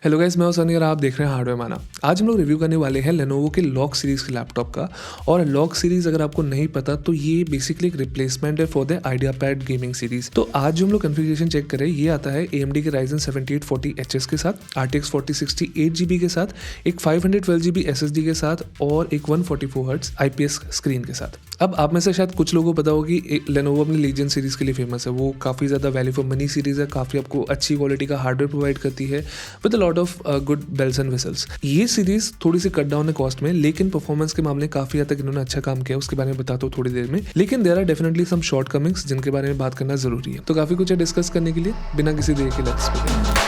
Hello guys, मैं हूं सनी और आप देख रहे हैं हार्डवेयर माना। आज हम लोग रिव्यू करने वाले हैं लेनोवो के लॉग सीरीज़ के लैपटॉप का। और लॉग सीरीज़ अगर आपको नहीं पता तो ये बेसिकली एक रिप्लेसमेंट है for the IdeaPad gaming series. तो आज जो हम लोग कन्फिगरेशन चेक करें, ये आता है AMD के Ryzen 7840HS के साथ, RTX 4060 8GB के साथ, एक 512GB SSD के साथ और एक 144Hz IPS स्क्रीन के साथ। अब आप में से शायद कुछ लोगों को पता होगा कि लेनोवो अपनी लीजेंड सीरीज़ के लिए फेमस है। वो काफ़ी ज़्यादा वैल्यू फॉर मनी सीरीज़ है, काफ़ी आपको अच्छी क्वालिटी का हार्डवेयर प्रोवाइड करती है with lot of good bells and whistles. ये सीरीज थोड़ी सी कट डाउन है कॉस्ट में, लेकिन परफॉर्मेंस के मामले काफी हद तक इन्होंने अच्छा काम किया, उसके बारे में बताता हूँ थोड़ी देर में। लेकिन there are definitely some shortcomings जिनके बारे में बात करना जरूरी है। तो काफी कुछ है डिस्कस करने के लिए, बिना किसी देर के let's begin.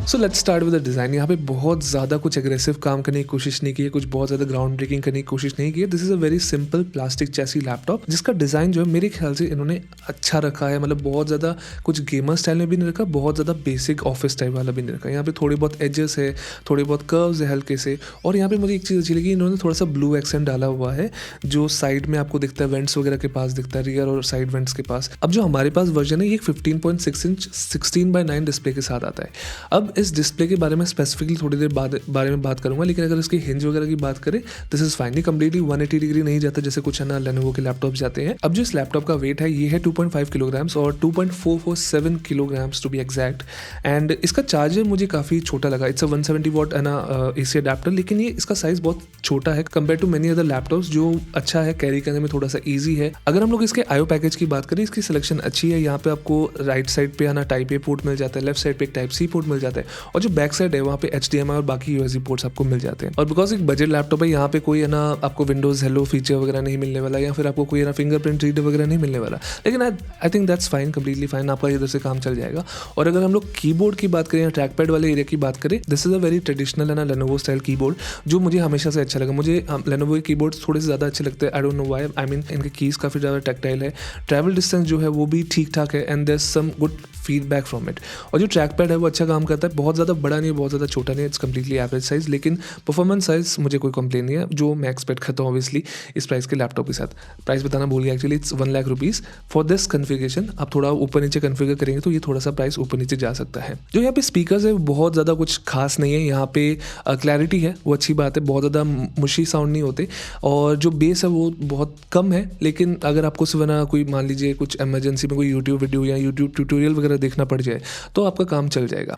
So let's start with the design. यहाँ पे बहुत ज़्यादा कुछ एग्रेसिव काम करने की कोशिश नहीं की है, कुछ बहुत ज़्यादा ग्राउंड ब्रेकिंग करने की कोशिश नहीं की है। This is a very simple plastic chassis laptop, जिसका डिज़ाइन जो है मेरे ख्याल से इन्होंने अच्छा रखा है। मतलब बहुत ज़्यादा कुछ गेमर स्टाइल में भी नहीं रखा, बहुत ज़्यादा बेसिक ऑफिस टाइप वाला भी नहीं रखा। यहाँ पे थोड़ी बहुत एजेस है, थोड़े बहुत कर्व्स है हल्के से। और यहाँ पे मुझे एक चीज़ अच्छी लगी, इन्होंने थोड़ा सा ब्लू एक्सेंट डाला हुआ है जो साइड में आपको दिखता है, वेंट्स वगैरह के पास दिखता है, रियर और साइड वेंट्स के पास। अब जो हमारे पास वर्जन है ये 15.6 इंच 16:9 डिस्प्ले के साथ आता है। अब इस डिस्प्ले के बारे में स्पेसिफिकली थोड़ी देर बाद बारे में बात करूंगा, लेकिन अगर इसके हिंज वगैरह की बात करें, this is fine. Completely 180 degree नहीं जाता जैसे कुछ है ना लेनोवो के लैपटॉप जाते हैं। अब जो इस लैपटॉप का वेट है ये है 2.5 किलोग्राम्स और 2.447 kilograms to be exact. And इसका चार्जर मुझे काफी छोटा लगा। इट्स अ 170 वॉट है ना AC अडेप्टर, लेकिन ये इसका साइज बहुत छोटा है compare to many other laptops, जो अच्छा है, कैरी करने में थोड़ा सा ईजी है। अगर हम लोग इसके IO पैकेज की बात करें, इसकी सिलेक्शन अच्छी है। यहाँ पे आपको राइट साइड पे है ना टाइप A पोर्ट मिल जाता है, लेफ्ट साइड पे एक टाइप C पोर्ट मिल जाता है, और जो बैक साइड है वहाँ पे HDMI और बाकी USB पोर्ट्स आपको मिल जाते हैं। और बिकॉज एक बजट लैपटॉप है, यहाँ पे कोई है ना आपको विंडोज हेलो फीचर वगैरह नहीं मिलने वाला, या फिर आपको कोई है ना फिंगरप्रिंट रीडर वगैरह नहीं मिलने वाला। लेकिन I think that's fine, completely fine, आपका इधर से काम चल जाएगा। और अगर हम लोग कीबोर्ड की बात करें या ट्रैक पैड वाले एरिया की बात करें, this is a very traditional है ना लेनोवो स्टाइल कीबोर्ड, जो मुझे हमेशा से अच्छा लगा। मुझे लेनोवो के कीबोर्ड थोड़े से ज़्यादा अच्छे लगते हैं। I don't know why. I mean इनके कीज काफ़ी ज़्यादा टैक्टाइल है, ट्रैवल डिस्टेंस जो है वो भी ठीक ठाक है, and there is some good feedback from it. और जो ट्रैक पैड है वो अच्छा काम करता है, बहुत ज़्यादा बड़ा नहीं है, बहुत ज़्यादा छोटा नहीं है, इट्स कंप्लीटली एवरेज साइज। लेकिन परफॉर्मेंस साइज मुझे कोई कंप्लेन नहीं है, जो मैं एक्सपेक्ट करता हूँ ऑब्वियसली इस प्राइस के लैपटॉप के साथ। प्राइस बताना भूल गया actually, it's 1 lakh rupees for this configuration. आप थोड़ा ऊपर नीचे कन्फिगर करेंगे तो ये थोड़ा सा प्राइस ऊपर नीचे जा सकता है। जो यहाँ पे स्पीकर्स है बहुत ज़्यादा कुछ खास नहीं है। यहाँ पे क्लैरिटी है वो अच्छी बात है, बहुत ज़्यादा मुशी साउंड नहीं होते, और जो बेस है वो बहुत कम है। लेकिन अगर आपको सिर्फ ना कोई मान लीजिए कुछ इमरजेंसी में कोई यूट्यूब वीडियो या यूट्यूब ट्यूटोरियल वगैरह देखना पड़ जाए तो आपका काम चल जाएगा।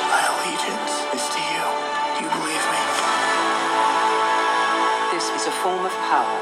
My allegiance is to you. Do you believe me? This is a form of power.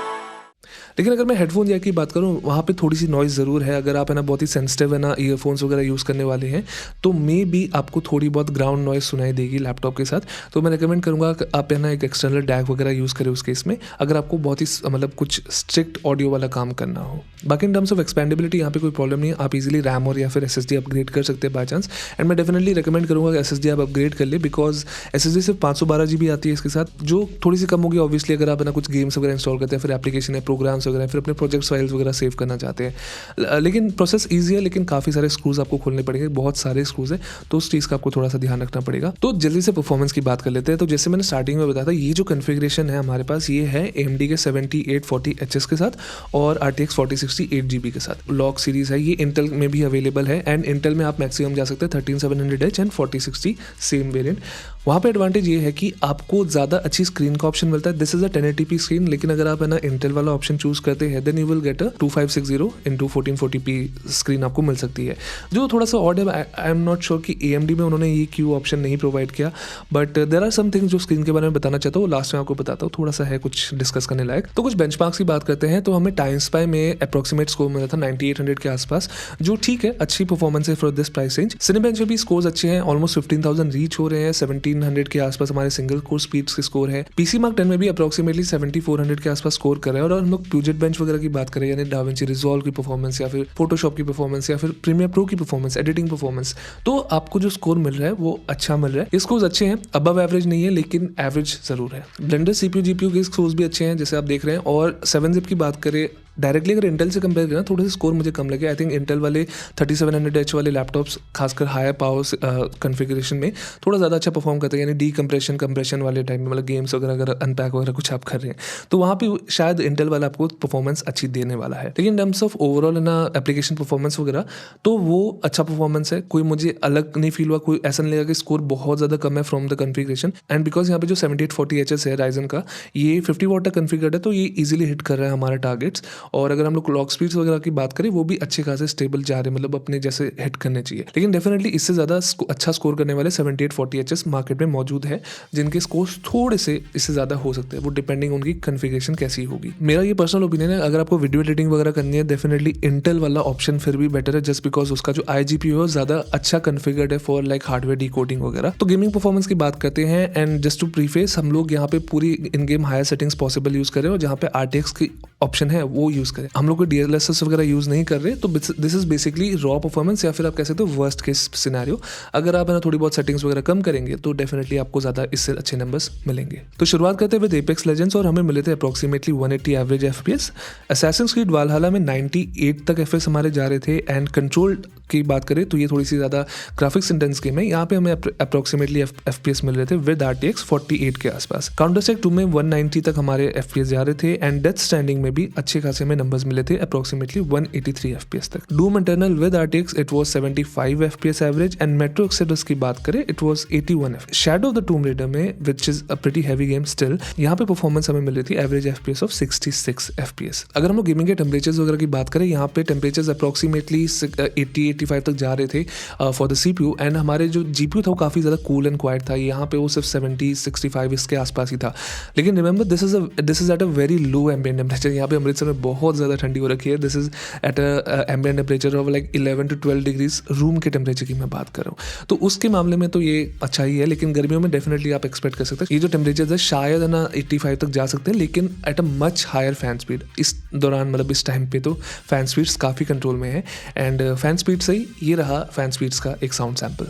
लेकिन अगर मैं हेडफोन जैक की बात करूँ, वहाँ पे थोड़ी सी नॉइज़ ज़रूर है। अगर आप है ना बहुत ही सेंसिटिव है ना ईयरफोन्स वगैरह यूज़ करने वाले हैं तो मे बी आपको थोड़ी बहुत ग्राउंड नॉइज़ सुनाई देगी लैपटॉप के साथ। तो मैं रिकमेंड करूँगा कि आप है ना एक एक्सटर्नल डैक वगैरह यूज़ करें उस केस में, अगर आपको बहुत ही मतलब कुछ स्ट्रिक्ट ऑडियो वाला काम करना हो। बाकी इन टर्म्स ऑफ एक्सपेंडेबिलिटी यहाँ पे कोई प्रॉब्लम नहीं है, आप इजीली रैम और या फिर SSD अपग्रेड कर सकते हैं बाई चांस। एंड मैं डेफिनेटली रिकमेंड करूँगा कि SSD आप अपग्रेड कर ले, बिकॉज SSD सिर्फ 512 GB आती है इसके साथ, जो थोड़ी सी कम होगी ऑब्वियसली अगर आप है ना कुछ गेम्स वगैरह इंस्टॉल करते हैं, फिर एप्लीकेशन है, प्रोग्राम्स वगैरह, फिर अपने प्रोजेक्ट्स फाइल्स वगैरह सेव करना चाहते हैं। लेकिन प्रोसेस ईजी है, लेकिन काफ़ी सारे स्क्रूज आपको खोलने पड़ेंगे, बहुत सारे स्क्रूज हैं, तो उस चीज़ का आपको थोड़ा सा ध्यान रखना पड़ेगा। तो जल्दी से परफॉर्मेंस की बात कर लेते हैं। तो जैसे मैंने स्टार्टिंग में बताया था, ये जो कन्फिगरेशन है हमारे पास ये है AMD के 7840HS के साथ और RTX 4060 8GB के साथ। लॉग सीरीज है, ये इंटेल में भी अवेलेबल है, एंड इंटेल में आप मैक्सिमम जा सकते हैं 13700H एंड 4060 सेम वेरिएंट। वहाँ पे एडवांटेज ये है कि आपको ज़्यादा अच्छी स्क्रीन का ऑप्शन मिलता है। This is a 1080p screen, लेकिन अगर आप है ना इंटेल वाला ऑप्शन चूज करते हैं then you will get a 2560x1440p screen आपको मिल सकती है, जो थोड़ा सा ऑड है। आई एम नॉट श्योर कि AMD में उन्होंने ये क्यू ऑप्शन नहीं प्रोवाइड किया, but there are some things जो स्क्रीन के बारे में बताना चाहता हूँ, लास्ट में आपको बताता हूँ, थोड़ा सा है कुछ डिस्कस करने लायक। तो कुछ बेंचमार्क्स की बात करते हैं, तो हमें टाइम स्पाई में अप्रोक्सीमेट स्कोर मिला था 9800 के आसपास, जो ठीक है, अच्छी परफॉर्मेंस है for this price range. Cinebench में भी स्कोर्स अच्छे हैं, ऑलमोस्ट 15,000 रीच हो रहे हैं, 1700 के आसपास हमारे सिंगल कोर स्पीड्स के स्कोर है। PC Mark 10 में भी अप्रोक्सीमेटली 7400 के आसपास स्कोर कर रहे हैं। और हम लोग प्यूजेट बेंच वगैरह की बात करें, यानी डाविंची रिजॉल्व की परफॉर्मेंस या फिर फोटोशॉप की परफॉर्मेंस या फिर प्रीमियर प्रो की परफॉर्मेंस, एडिटिंग परफॉर्मेंस, तो आपको जो स्कोर मिल रहा है वो अच्छा मिल रहा है। ये स्कोर्स अच्छे हैं, अबव एवरेज नहीं है लेकिन एवरेज जरूर है। ब्लेंडर CPU GPU के स्कोर्स भी अच्छे हैं जैसे आप देख रहे हैं। और 7-zip की बात करें डायरेक्टली अगर इंटेल से कंपेयर करें थोड़े से स्कोर मुझे कम लगे। आई थिंक इंटेल वाले 3700H वाले लैपटॉप्स खासकर हायर पावर कॉन्फ़िगरेशन में थोड़ा ज़्यादा अच्छा परफॉर्म करते हैं, यानी डी कंप्रेशन वाले टाइम में, मतलब गेम्स वगैरह अगर अनपैक वगैरह कुछ आप कर रहे हैं तो वहाँ पे शायद इंटेल वाला आपको परफॉर्मेंस अच्छी देने वाला है। लेकिन इन टर्म्स ऑफ ओवरऑल ना एप्लीकेशन परफॉर्मेंस वगैरह तो वो अच्छा परफॉर्मेंस है, कोई मुझे अलग नहीं फील हुआ, कोई ऐसा नहीं लगा कि स्कोर बहुत ज़्यादा कम है from the configuration. And because यहाँ पे जो 7840HS है राइजन का, ये 50 वाट तक कॉन्फ़िगर्ड है तो ये इजीली हिट कर रहा है हमारे टारगेट्स। और अगर हम लोग क्लॉक स्पीड्स वगैरह की बात करें वो भी अच्छे खासे स्टेबल जा रहे हैं, मतलब अपने जैसे हिट करने चाहिए। लेकिन डेफिनेटली इससे ज़्यादा अच्छा स्कोर करने वाले 7840HS मार्केट में मौजूद है, जिनके स्कोर्स थोड़े से इससे ज़्यादा हो सकते हैं, वो डिपेंडिंग उनकी कॉन्फ़िगरेशन कैसी होगी। मेरा ये पर्सनल ओपिनियन है, अगर आपको वीडियो एडिटिंग वगैरह करनी है डेफिनेटली इंटेल वाला ऑप्शन फिर भी बेटर है, जस्ट बिकॉज उसका जो IGPU है ज़्यादा अच्छा कॉन्फ़िगर्ड है फॉर लाइक हार्डवेयर डिकोडिंग वगैरह। तो गेमिंग परफॉर्मेंस की बात करते हैं एंड जस्ट टू प्रीफेस, हम लोग यहाँ पे पूरी in game higher settings possible use करें और जहाँ पे RTX की ऑप्शन है वो यूज़ करें। हम लोग को DLSS वगैरह यूज़ नहीं कर रहे, तो this is basically raw performance, या फिर आप कह सकते हो वर्स्ट केस सिनेरियो। अगर आप है ना थोड़ी बहुत सेटिंग्स वगैरह कम करेंगे तो डेफिनेटली आपको ज़्यादा इससे अच्छे नंबर्स मिलेंगे। तो शुरुआत करते हैं विद एपेक्स लेजेंड्स और हमें मिले थे approximately 180 average FPS। Assassin's Creed Valhalla में 98 तक FPS हमारे जा रहे थे। एंड कंट्रोल की बात करें तो ये थोड़ी सी ज़्यादा ग्राफिक्स इंटेंस गेम है, यहाँ पे हमें अप्रॉक्सीमेटली FPS मिल रहे थे विद RTX 48 के आसपास। काउंटर स्ट्राइक 2 में 190 तक हमारे FPS जा रहे थे एंड डेथ स्टैंडिंग में भी अच्छे खासे हमें नंबर्स मिले थे अप्रॉक्सीमेटली 183 FPS तक। Doom Eternal with RTX it was 75 FPS average and Metro Exodus की बात करें it was 81 FPS। Shadow of the Tomb Raider में which is a pretty heavy game still, यहाँ पे परफॉर्मेंस हमें मिल रही थी एवरेज FPS ऑफ 66 FPS। अगर हम लोग गेमिंग के टेम्परेचर्स वगैरह की बात करें, यहाँ पे टेम्परेचर्स अप्रॉक्सीमेटली 80-85 तक जा रहे थे फॉर द CPU एंड हमारे जो GPU था वो काफ़ी ज़्यादा कूल एंड क्वाइट था, यहाँ पे वो सिर्फ 70-65 इसके आसपास ही था। लेकिन remember this is at a very low ambient temperature. यहाँ पे अमृतसर में बहुत ज़्यादा ठंडी हो रखी है। This is at a ambient temperature of like 11 to 12 degrees room के टेम्परेचर की मैं बात कर रहा हूँ, तो उसके मामले में तो ये अच्छा ही है। लेकिन गर्मियों में डेफिनेटली आप एक्सपेक्ट कर सकते हैं ये जो टेम्परेचर है शायद है ना 85 तक जा सकते हैं, लेकिन at a much higher fan speed. इस दौरान मतलब इस टाइम पे तो फैन स्पीड्स काफ़ी कंट्रोल में है एंड फैन स्पीड से ही ये रहा फैन स्पीड्स का एक साउंड सैंपल।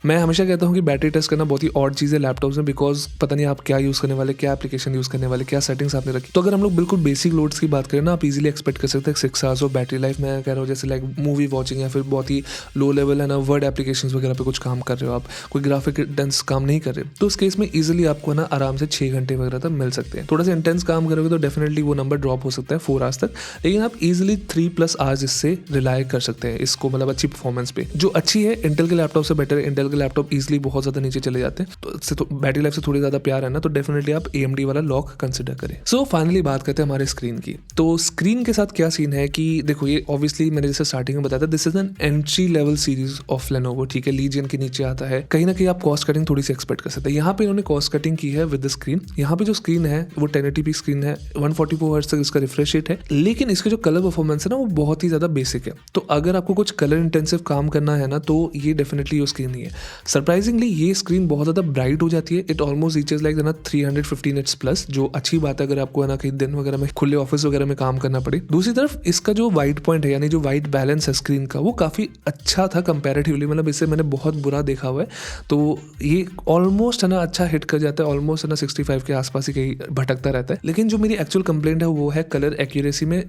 मैं हमेशा कहता हूँ कि बैटरी टेस्ट करना बहुत ही ऑड चीज़ है लैपटॉप्स में, बिकॉज पता नहीं आप क्या यूज़ करने वाले, क्या एप्लीकेशन यूज़ करने वाले, क्या सेटिंग्स आपने रखी। तो अगर हम लोग बिल्कुल बेसिक लोड्स की बात करें ना, आप इजीली एक्सपेक्ट कर सकते हैं 6 आवर्स ऑफ बैटरी लाइफ। मैं कह रहा हूँ जैसे लाइक मूवी वॉचिंग या फिर बहुत ही लो लेवल है ना वर्ड एप्लीकेशन वगैरह पे कुछ काम कर रहे हो, आप कोई ग्राफिक इंटेंस काम नहीं कर रहे, तो उस केस में ईजिली आपको ना आराम से 6 घंटे वगैरह तक मिल सकते हैं। थोड़ा सा इंटेंस काम करोगे तो डेफिनेटली वो नंबर ड्रॉप हो सकता है 4 आवर्स तक, लेकिन आप ईजिली 3+ आवर्स इससे रिलाई कर सकते हैं इसको, मतलब अच्छी परफॉर्मेंस पे जो अच्छी है। इंटेल के लैपटॉप से बेटर है, इंटेल के लैपटॉप ईजिली बहुत ज़्यादा नीचे चले जाते हैं, तो इससे तो बैटरी लाइफ से थोड़ी ज़्यादा प्यार है ना, तो डेफिनेटली आप AMD वाला लॉक कंसिडर करें। सो फाइनली बात करते हैं हमारे स्क्रीन की। तो स्क्रीन के साथ क्या सीन है कि देखो ये ऑब्वियसली मैंने जैसे स्टार्टिंग में बताया था, this is an entry level series of Lenovo, ठीक है, लीजियन के नीचे आता है। कहीं ना कहीं आप कॉस्ट कटिंग थोड़ी सी एक्सपेक्ट कर सकते हैं। यहाँ पे इन्होंने कॉस्ट कटिंग की है विद द स्क्रीन। यहाँ पे जो स्क्रीन है वो 1080p स्क्रीन है, 144 हर्ट्ज तक इसका रिफ्रेश रेट है, लेकिन इसके जो कलर परफॉर्मेंस है ना वो बहुत ही ज़्यादा बेसिक है। तो अगर आपको कुछ कलर इंटेंसिव काम करना है ना तो ये डेफिनेटली वो स्क्रीन नहीं है। सरप्राइजिंगली ये स्क्रीन बहुत ज़्यादा ब्राइट हो जाती है, इट ऑलमोस्ट रीचेज लाइक ना 315 nits प्लस, जो अच्छी बात है अगर आपको है ना कहीं दिन वगैरह में खुले ऑफिस वगैरह में काम करना पड़े। दूसरी तरफ इसका जो वाइट पॉइंट है यानी जो वाइट बैलेंस है स्क्रीन का वो काफ़ी अच्छा था कंपैरेटिवली, मतलब इससे मैंने बहुत बुरा देखा हुआ है, तो ये ऑलमोस्ट है ना अच्छा हिट कर जाता है, ऑलमोस्ट है ना 65 के आसपास ही कहीं भटकता रहता है। लेकिन जो मेरी एक्चुअल कंप्लेंट है वो है कलर एक्यूरेसी में,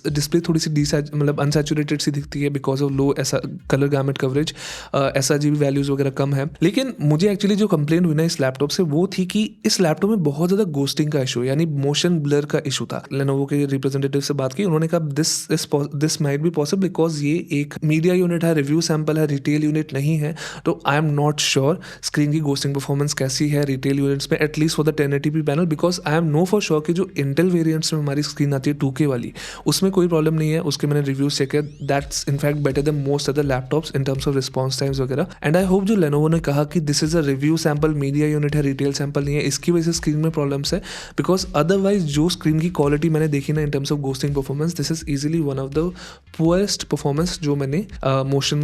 डिस्प्ले थोड़ी सी मतलब अनसैचुरेटेड सी दिखती है बिकॉज ऑफ लो ऐसा colour garment coverage, sRGB values वगैरह कम है। लेकिन मुझे एक्चुअली जो कंप्लेंट हुई ना इस लैपटॉप से वो थी कि इस लैपटॉप में बहुत ज़्यादा गोस्टिंग का इशू यानी मोशन ब्लर का इशू था। लेनोवो के रिप्रेजेंटेटिव से बात की, उन्होंने कहा this might be possible because ये एक मीडिया यूनिट है, रिव्यू सैंपल है, रिटेल यूनिट नहीं है, तो I am not sure screen की गोस्टिंग परफॉर्मेंस कैसी है रिटेल यूनिट्स में, at least for the 1080p panel, because I am know for sure कि जो इंटेल वेरियंट्स में हमारी स्क्रीन आती है 2K वाली उसमें कोई प्रॉब्लम नहीं है, उसके मैंने रिव्यूज चेक किया, that's in fact better than most other laptops in terms of response times वगैरह। एंड आई होप जो लेनोवो ने कहा कि this is a review sample, media unit है, रिटेल सैंपल नहीं है, इसकी वजह से स्क्रीन में प्रॉब्लम्स है, बिकॉज अदरवाइज जो स्क्रीन की क्वालिटी मैंने देखी ना in terms of ghosting performance, this is easily one of the poorest performance जो मैंने मोशन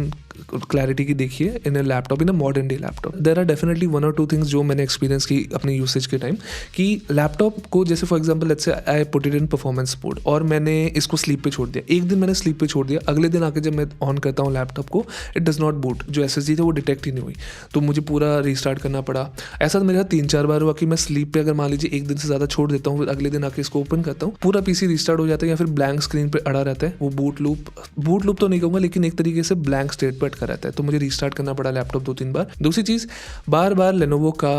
क्लैरिटी की देखिए in a laptop, in a modern day laptop. There are definitely 1 और 2 थिंग्स जो मैंने एक्सपीरियंस की अपने यूसेज के टाइम, कि लैपटॉप को जैसे for example let's say I put it in performance mode और मैंने इसको स्लीप पे छोड़ दिया, एक दिन मैंने स्लीप पे छोड़ दिया, अगले दिन आके जब मैं ऑन करता हूँ लैपटॉप को, इट डज नॉट बूट, जो एसएसडी था वो डिटेक्ट ही नहीं हुई, तो मुझे पूरा रीस्टार्ट करना पड़ा। ऐसा तो मेरे साथ 3-4 बार हुआ कि मैं स्लीप पे अगर मान लीजिए एक दिन से ज़्यादा छोड़ देता हूँ, फिर अगले दिन आके इसको ओपन करता हूँ, पूरा पीसी रीस्टार्ट हो जाता है या फिर ब्लैंक स्क्रीन पे अड़ा रहता है, वो बूट लूप तो नहीं कहूँगा लेकिन एक तरीके से ब्लैंक स्टेट पे अटका रहता है, तो मुझे रीस्टार्ट करना पड़ा लैपटॉप 2-3 बार। दूसरी चीज़, बार बार लेनोवो का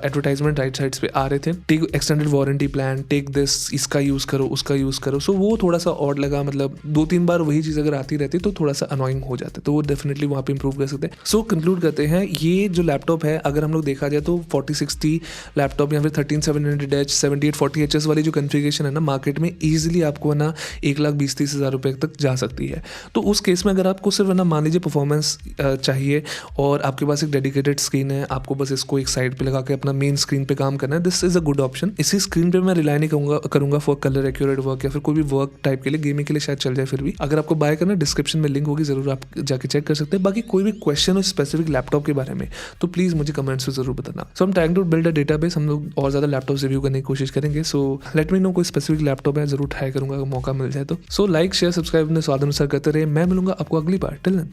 एडवर्टाइजमेंट राइट साइड्स पे आ रहे थे, take extended warranty plan, take this, इसका यूज़ करो, उसका यूज़ करो, सो वो थोड़ा सा ऑड लगा, मतलब 2-3 बार वही चीज़ अगर आती रहती तो थोड़ा सा अनोइंग हो जाता है, तो वो डेफिनेटली वहाँ पे इंप्रूव कर सकते हैं। सो कंक्लूड करते हैं, ये जो लैपटॉप है अगर हम लोग देखा जाए तो 4060 लैपटॉप या फिर 13700H 7840HS वाली जो कॉन्फ़िगरेशन है ना मार्केट में ईजिली आपको है ना 1,20,30,000 रुपये तक जा सकती है। तो उस केस में अगर आपको सिर्फ है ना मान लीजिए परफॉर्मेंस चाहिए और आपके पास एक डेडिकेटेड स्क्रीन है, आपको बस इसको एक साइड पे लगा के अपना मेन स्क्रीन पे काम करना है, this is a good option. इसी स्क्रीन पे मैं रिलाई नहीं करूँगा फॉर कलर एक्यूरेट वर्क या फिर कोई भी वर्क टाइप के लिए, गेमिंग के लिए शायद चल जाए। फिर भी अगर आपको बाय करना, डिस्क्रिप्शन में लिंक होगी, जरूर आप जाके चेक कर सकते हैं। बाकी कोई भी क्वेश्चन हो स्पेसिफिक लैपटॉप के बारे में तो प्लीज़ मुझे कमेंट्स में जरूर बताना। सो हम trying to build a database, हम लोग और ज़्यादा लैपटॉप रिव्यू करने की कोशिश करेंगे। सो लेट मी नो कोई स्पेसिफिक लैपटॉप है, जरूर ट्राई करूँगा अगर मौका मिल जाए तो। सो लाइक शेयर सब्सक्राइब अपने स्वाद अनुसार करते रहे। मैं मिलूंगा आपको अगली बार। Till then.